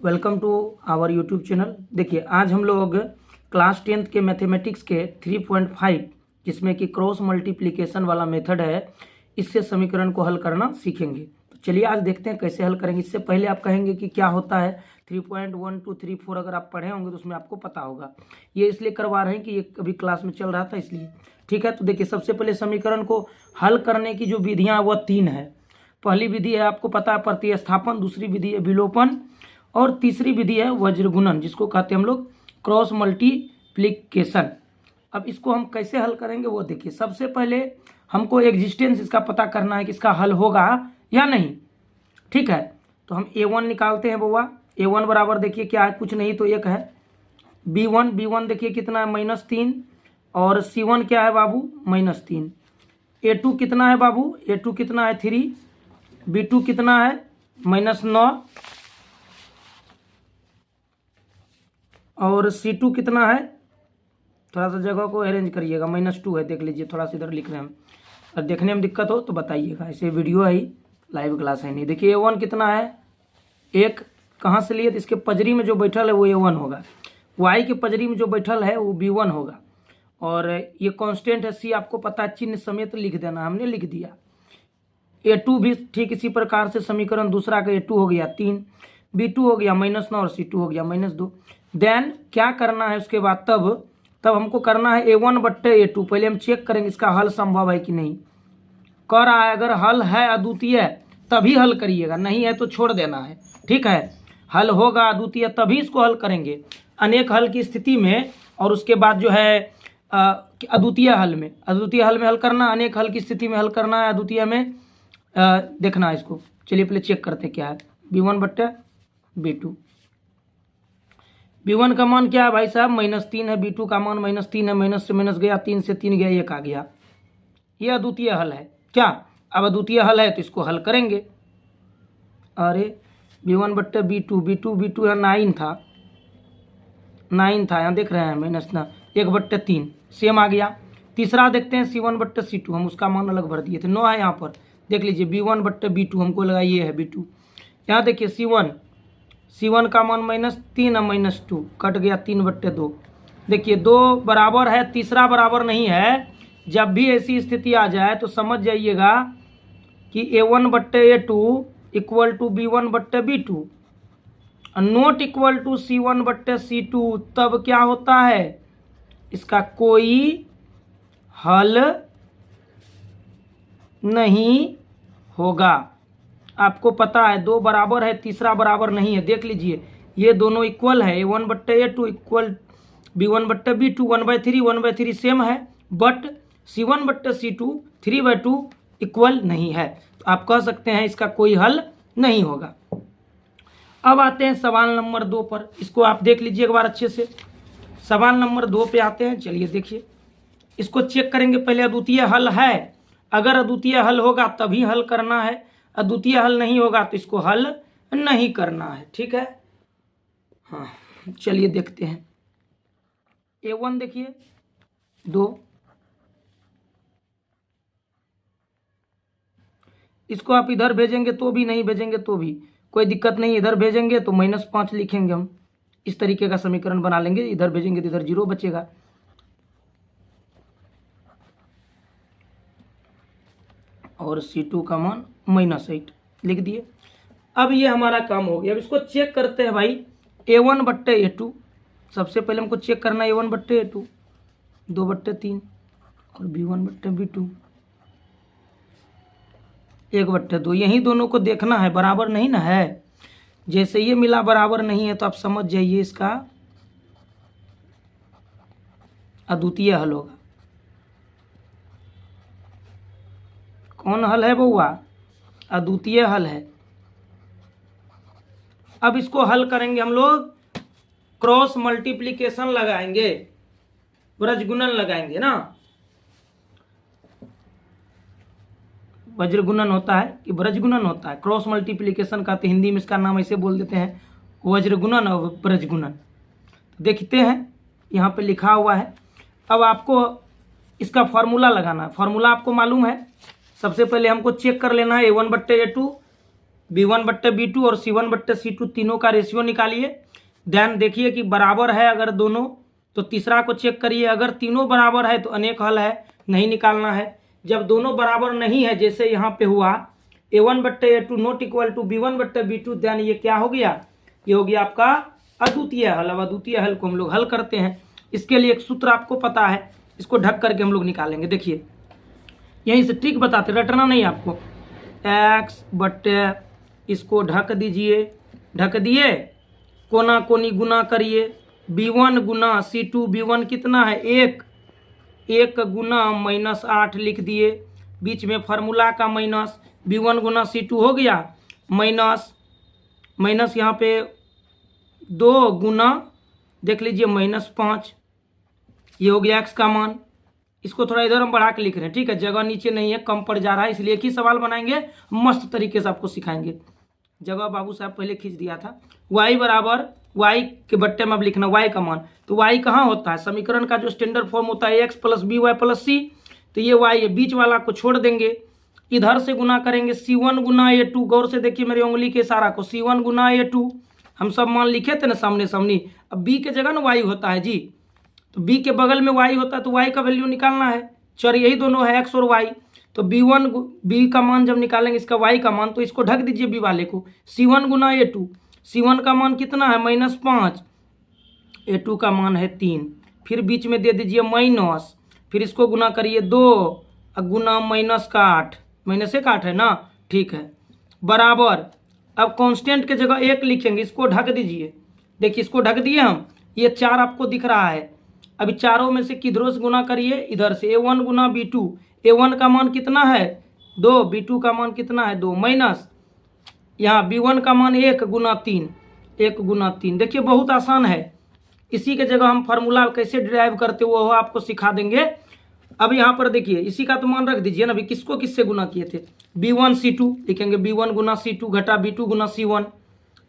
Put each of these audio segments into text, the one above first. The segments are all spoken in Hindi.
Welcome to our YouTube channel. देखिए आज हम लोग क्लास 10th के मैथमेटिक्स के 3.5 जिसमें कि क्रॉस मल्टीप्लिकेशन वाला मेथड है, इससे समीकरण को हल करना सीखेंगे। तो चलिए आज देखते हैं कैसे हल करेंगे। इससे पहले आप कहेंगे कि क्या होता है 3.1 2 3 4 अगर आप पढ़े होंगे तो उसमें आपको पता होगा। ये इसलिए करवा रहे हैं कि ये अभी क्लास में चल रहा था इसलिए। ठीक है, तो देखिए सबसे पहले समीकरण को हल करने की जो विधियाँ वह 3 है। पहली विधि है आपको पता है प्रतिस्थापन, दूसरी विधि है विलोपन और तीसरी विधि है वज्रगुणन, जिसको कहते हैं हम लोग क्रॉस मल्टीप्लिकेशन। अब इसको हम कैसे हल करेंगे वो देखिए। सबसे पहले हमको एग्जिस्टेंस इसका पता करना है कि इसका हल होगा या नहीं। ठीक है, तो हम a1 निकालते हैं बउआ। a1 बराबर देखिए क्या है, कुछ नहीं तो एक है। b1 देखिए कितना है -3 और c1 क्या है बाबू -3। a2 कितना है बाबू, a2 कितना है 3, b2 कितना है -9 और C2 कितना है, थोड़ा सा जगह को अरेंज करिएगा, -2 है, देख लीजिए थोड़ा सा इधर लिख रहे हैं हम। अगर देखने में दिक्कत हो तो बताइएगा, ऐसे वीडियो है ही, लाइव क्लास है नहीं। देखिए a1 कितना है, एक कहाँ से लिए तो इसके पजरी में जो बैठल है वो a1 होगा, y के पजरी में जो बैठल है वो b1 होगा और ये कांस्टेंट है c, आपको पता है, चिन्ह समेत लिख देना, हमने लिख दिया। a2 भी ठीक इसी प्रकार से समीकरण दूसरा का a2 हो गया 3, b2 हो गया -9 और c2 हो गया -2। देन क्या करना है उसके बाद, तब हमको करना है a1 बट्टे a2। पहले हम चेक करेंगे इसका हल संभव है कि नहीं। कर रहा है, अगर हल है अद्वितीय तभी हल करिएगा, नहीं है तो छोड़ देना है। ठीक है, हल होगा अद्वितीय तभी इसको हल करेंगे, अनेक हल की स्थिति में। और उसके बाद जो है अद्वितीय हल में हल करना, अनेक हल की स्थिति में हल करना है, अद्वितीय में देखना है इसको। चलिए पहले चेक करते क्या है। b1 बट्टे b2, b1 का मान क्या है भाई साहब -3 है, b2 का मान -3 है, माइनस से माइनस गया, 3 से 3 गया, 1 आ गया। ये अद्वितीय हल है क्या। अब अद्वितीय हल है तो इसको हल करेंगे। अरे b1 बट्टे b2 है 9 था, यहाँ देख रहे हैं -9, 1/3 सेम आ गया। तीसरा देखते हैं c1 बट्टे c2, हम उसका मान अलग भर दिए थे, 9 है यहाँ पर, देख लीजिए b1 बट्टे b2 हमको लगा ये है b2। यहाँ देखिए c1 का मान -3 है, -2 कट गया, 3/2। देखिए 2 बराबर है, तीसरा बराबर नहीं है। जब भी ऐसी स्थिति आ जाए तो समझ जाइएगा कि a1 बट्टे a2 इक्वल टू b1 बट्टे b2 not equal to c1 बट्टे c2, तब क्या होता है, इसका कोई हल नहीं होगा। आपको पता है 2 बराबर है, तीसरा बराबर नहीं है। देख लीजिए ये दोनों इक्वल है, a1 बट्टे a2 इक्वल b1 बट्टे b2, 1/3 सेम है, बट c1 बट्टे c2 3/2 इक्वल नहीं है। तो आप कह सकते हैं इसका कोई हल नहीं होगा। अब आते हैं सवाल नंबर 2 पर, इसको आप देख लीजिए एक बार अच्छे से। सवाल नंबर 2 पे आते हैं। चलिए देखिए इसको चेक करेंगे पहले, अद्वितीय हल है, अगर अद्वितीय हल होगा तभी हल करना है, अद्वितीय हल नहीं होगा तो इसको हल नहीं करना है। ठीक है, हाँ चलिए देखते हैं। a1 देखिए 2, इसको आप इधर भेजेंगे तो भी, नहीं भेजेंगे तो भी कोई दिक्कत नहीं। इधर भेजेंगे तो -5 लिखेंगे हम, इस तरीके का समीकरण बना लेंगे। इधर भेजेंगे तो इधर 0 बचेगा। और c2 का मान -8 लिख दिए। अब ये हमारा काम हो गया। अब इसको चेक करते हैं भाई, a1 बट्टे a2। सबसे पहले हमको चेक करना है a1 बट्टे a2, 2/3 और b1 बट्टे b2 1/2। यही दोनों को देखना है, बराबर नहीं ना है। जैसे ये मिला बराबर नहीं है तो आप समझ जाइए इसका अद्वितीय हल होगा। कौन हल है बउआ, अद्वितीय हल है। अब इसको हल करेंगे हम लोग, क्रॉस मल्टीप्लिकेशन लगाएंगे, वज्रगुणन लगाएंगे ना। वज्रगुणन होता है कि वज्रगुणन होता है, क्रॉस मल्टीप्लिकेशन का तो हिंदी में इसका नाम ऐसे बोल देते हैं, वज्रगुणन और वज्रगुणन। देखते हैं यहाँ पे लिखा हुआ है। अब आपको इसका फॉर्मूला लगाना है। फॉर्मूला आपको मालूम है। सबसे पहले हमको चेक कर लेना है a1 बट्टे a2 B1/B2 और C1/C2 तीनों का रेशियो निकालिए। देन देखिए कि बराबर है अगर दोनों तो तीसरा को चेक करिए, अगर तीनों बराबर है तो अनेक हल है, नहीं निकालना है। जब दोनों बराबर नहीं है जैसे यहाँ पे हुआ A1/A2 not equal to B1/B2, then ये क्या हो गया, ये हो गया आपका अद्वितीय हल। अब अद्वितीय हल को हम लोग हल करते हैं। इसके लिए एक सूत्र आपको पता है, इसको ढक करके हम लोग निकालेंगे। देखिए यहीं से ट्रिक बताते, रटना नहीं आपको। x/, इसको ढक दीजिए, ढक दिए, कोना कोनी गुना करिए, B1 गुना C2, B1 कितना है 1, 1 गुना -8 लिख दिए, बीच में फार्मूला का माइनस, B1 गुना C2 हो गया, माइनस माइनस यहाँ पे 2 गुना देख लीजिए -5, ये हो गया x का मान। इसको थोड़ा इधर हम बढ़ा के लिख रहे हैं, ठीक है, जगह नीचे नहीं है, कम पड़ जा रहा है, इसलिए एक ही सवाल बनाएंगे, मस्त तरीके से आपको सिखाएंगे। जगह बाबू साहब पहले खींच दिया था। y बराबर y के बट्टे में अब लिखना y का मान, तो y कहाँ होता है, समीकरण का जो स्टैंडर्ड फॉर्म होता है x + by + c, तो ये y है, बीच वाला को छोड़ देंगे, इधर से गुना करेंगे C1 गुना A2, गौर से देखिए मेरी उंगली के इशारा को, C1 गुना A2 हम सब मान लिखे थे ना सामने सामने। अब b के जगह ना y होता है जी, तो b के बगल में y होता है, तो y का वैल्यू निकालना है, चर यही दोनों है x और y। तो b का मान जब निकालेंगे इसका y का मान, तो इसको ढक दीजिए b वाले को, C1 गुना A2, C1 का मान कितना है -5, A2 का मान है 3, फिर बीच में दे दीजिए माइनस, फिर इसको गुना करिए 2 गुना -8, -8 है ना, ठीक है, बराबर। अब कांस्टेंट के जगह 1 लिखेंगे, इसको ढक दीजिए, देखिए इसको ढक दिए हम, ये 4 आपको दिख रहा है। अभी चारों में से किधरों से गुना करिए, इधर से, A1 गुना B2, A1 का मान कितना है 2, B2 का मान कितना है 2, माइनस यहाँ B1 का मान 1 गुना 3, 1 गुना 3। देखिए बहुत आसान है, इसी के जगह हम फार्मूला कैसे डिराइव करते वो आपको सिखा देंगे। अब यहाँ पर देखिए इसी का तो मान रख दीजिए ना, अभी किसको किससे गुना किए थे, B1 C2 लिखेंगे, B1 गुना C2 घटा B2 गुना C1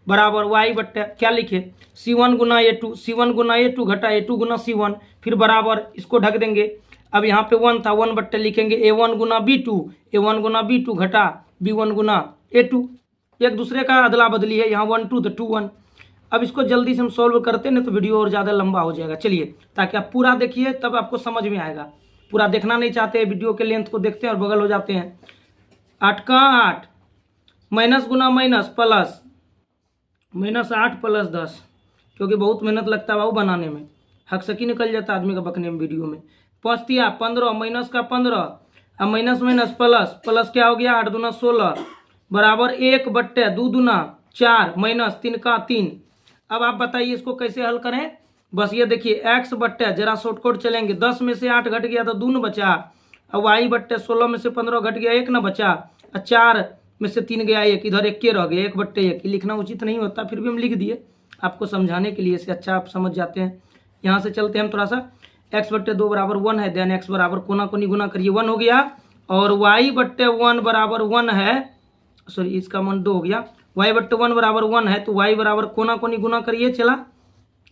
बराबर y बट्टा क्या लिखे, C1 गुना A2, C1 गुना A2 घटा A2 गुना C1, फिर बराबर, इसको ढक देंगे। अब यहाँ पे 1 था, 1 बट्टे लिखेंगे A1 गुना B2, A1 गुना B2 घटा B1 गुना A2, एक दूसरे का अदला बदली है, यहाँ 1 2 तो 2 1। अब इसको जल्दी से हम सॉल्व करते हैं ना तो वीडियो और ज़्यादा लंबा हो जाएगा। चलिए ताकि आप पूरा देखिए तब आपको समझ में आएगा, पूरा देखना नहीं चाहते, वीडियो के लेंथ को देखते हैं और बगल हो जाते हैं। 8 का 8, माइनस गुना माइनस प्लस, -8 + 10, क्योंकि बहुत मेहनत लगता है बाबू बनाने में, हकसकी निकल जाता है आदमी का बकने में वीडियो में। 5 तिया 15, माइनस का 15, अब माइनस माइनस प्लस, प्लस क्या हो गया 8 दूना 16 बराबर 1 बट्टे 2 दूना 4 माइनस 3 का 3। अब आप बताइए इसको कैसे हल करें, बस ये देखिए x बट्टे, जरा शॉर्टकट चलेंगे, 10 में से 8 घट गया तो 2 न बचा, अब y बट्टे 16 में से 15 घट गया 1 न बचा, 4 में से 3 गया 1, इधर 1 के रह गया, 1 बट्टे 1। लिखना उचित नहीं होता, फिर भी हम लिख दिए आपको समझाने के लिए, इससे अच्छा आप समझ जाते हैं। यहाँ से चलते हैं हम थोड़ा सा, x बट्टे 2 बराबर 1 है, देन x बराबर कोना कोनी गुना करिए 1 हो गया, और y बट्टे 1 बराबर 1 है, सॉरी इसका मान 2 हो गया, y बट्टे 1 बराबर 1 है, तो y बराबर कोना कोनी गुना करिए, चला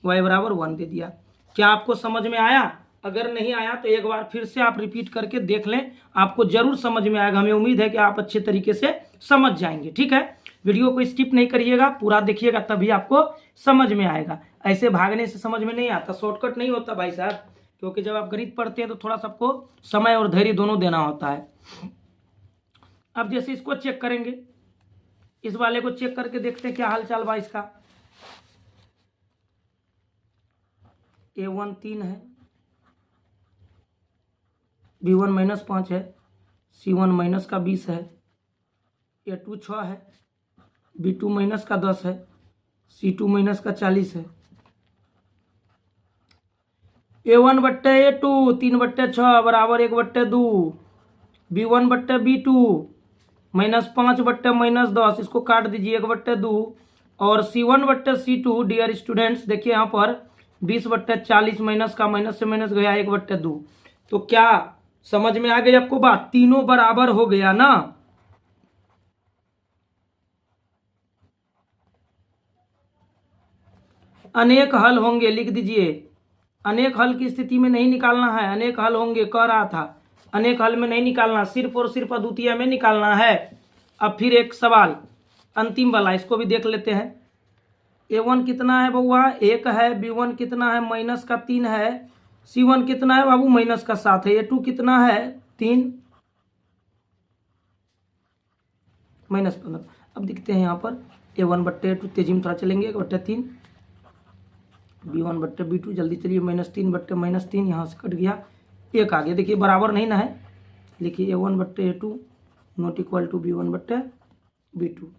y बराबर 1 दे दिया। क्या आपको समझ में आया? अगर नहीं आया तो एक बार फिर से आप रिपीट करके देख लें, आपको जरूर समझ में आएगा। हमें उम्मीद है कि आप अच्छे तरीके से समझ जाएंगे, ठीक है। वीडियो को स्किप नहीं करिएगा, पूरा देखिएगा तभी आपको समझ में आएगा। ऐसे भागने से समझ में नहीं आता, शॉर्टकट नहीं होता भाई साहब, क्योंकि जब आप गणित पढ़ते हैं तो थोड़ा सा आपको समय और धैर्य दोनों देना होता है। अब जैसे इसको चेक करेंगे, इस वाले को चेक करके देखते हैं क्या हाल चाल बा इसका। A1 3 है, B1 -5 है, C1 माइनस का 20 है, A2 6 है, B2 माइनस का 10 है, C2 माइनस का 40 है। A1 बट्टे A2 3 बट्टे 6 बराबर 1 बट्टे 2, B1 बट्टे B2 -5 बट्टे -10, इसको काट दीजिए 1 बट्टे 2, और C1 बट्टे C2 डियर स्टूडेंट्स देखिए यहाँ पर 20 बट्टे 40, माइनस का माइनस से माइनस गया 1 बट्टे 2। तो क्या समझ में आ गई आपको बात? तीनों बराबर हो गया ना। अनेक हल होंगे, लिख दीजिए, अनेक हल की स्थिति में नहीं निकालना है, अनेक हल होंगे कह रहा था, अनेक हल में नहीं निकालना, सिर्फ और सिर्फ अद्वितीय में निकालना है। अब फिर एक सवाल, अंतिम वाला इसको भी देख लेते हैं। A1 कितना है बउआ 1 है, B1 कितना है -3 है, C1 कितना है बाबू -7 है, A2 कितना है 3 -15। अब देखते हैं यहाँ पर A1/A2 तेजी में थोड़ा चलेंगे 1/3, B1/B2 जल्दी चलिए -3/-3 यहाँ से कट गया, 1 आ गया। देखिए बराबर नहीं ना है, लिखिए A1/A2 not equal to B1/B2।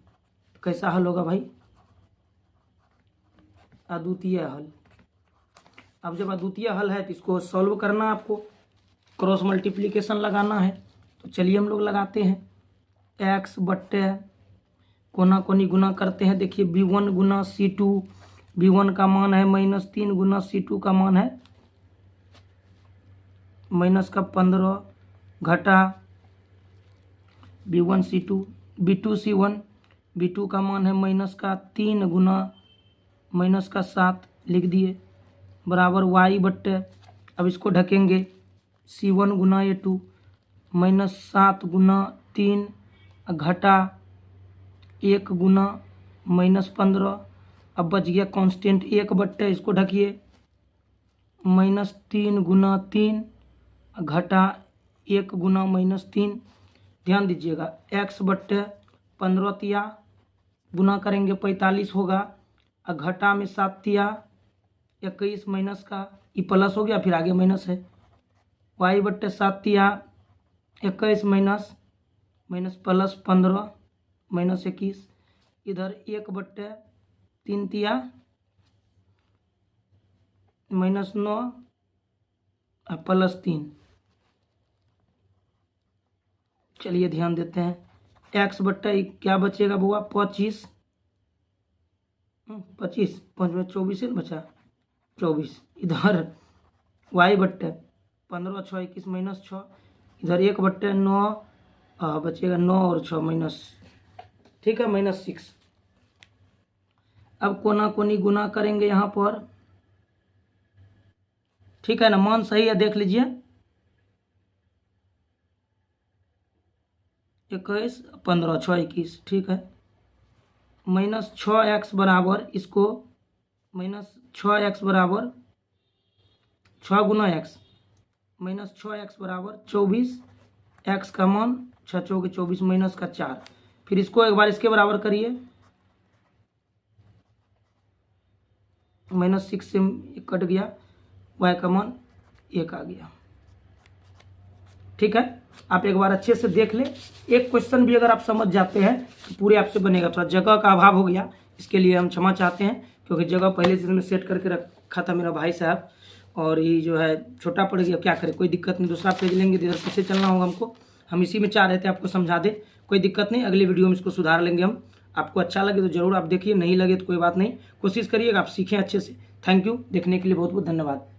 कैसा हल होगा भाई? अद्वितीय हल। अब जब अद्वितीय हल है तो इसको सॉल्व करना, आपको क्रॉस मल्टीप्लिकेशन लगाना है। तो चलिए हम लोग लगाते हैं। x बट्टे कोना कोनी गुना करते हैं। देखिए B1 गुना C2, B1 का मान है -3 गुना C2 का मान है -15 घटा B1 C2, B2 C1, B2 का मान है -3 गुना -7 लिख दिए बराबर y बट्टे, अब इसको ढकेंगे C1 गुना A2 -7 गुना 3 घटा 1 गुना -15। अब बच गया कांस्टेंट 1 बट्टे, इसको ढकिए -3 गुना 3 घटा 1 गुना -3। ध्यान दीजिएगा x बट्टे 15 तिया गुना करेंगे 45 होगा, और घटा में 7 तिया 21 माइनस का ये प्लस हो गया, फिर आगे माइनस है। y बट्टे 7 तिया 21 माइनस प्लस 15 -21, इधर 1 बट्टे 3 तिया -9 प्लस 3। चलिए ध्यान देते हैं x बट्टा क्या बचेगा बुआ 25 5 में 24 है बचा 24, इधर y बट्टे 15 6 21 -6, इधर 1 बट्टे 9 बचेगा 9 और 6 माइनस, ठीक है -6। अब कोना कोनी गुना करेंगे यहाँ पर, ठीक है ना, मान सही है देख लीजिए 21 15 6 21, ठीक है। -6x बराबर इसको -6x बराबर 6 गुना x -6x बराबर 24, x का मान 6 चौके 24 माइनस का 4। फिर इसको एक बार इसके बराबर करिए, -6 से कट गया, y का मान 1 आ गया, ठीक है। आप एक बार अच्छे से देख ले, एक क्वेश्चन भी अगर आप समझ जाते हैं तो पूरे आपसे बनेगा। थोड़ा जगह का अभाव हो गया, इसके लिए हम क्षमा चाहते हैं, क्योंकि जगह पहले से मैं सेट करके रखा था मेरा भाई साहब, और ये जो है छोटा पड़ गया, क्या करें, कोई दिक्कत नहीं, दूसरा पेज लेंगे, इधर पीछे चलना होगा हमको। हम इसी में चाह रहे थे आपको समझा दे, कोई दिक्कत नहीं, अगले वीडियो में इसको सुधार लेंगे हम। आपको अच्छा लगे तो जरूर आप देखिए, नहीं लगे तो कोई बात नहीं, कोशिश करिएगा आप सीखें अच्छे से। थैंक यू, देखने के लिए बहुत बहुत धन्यवाद।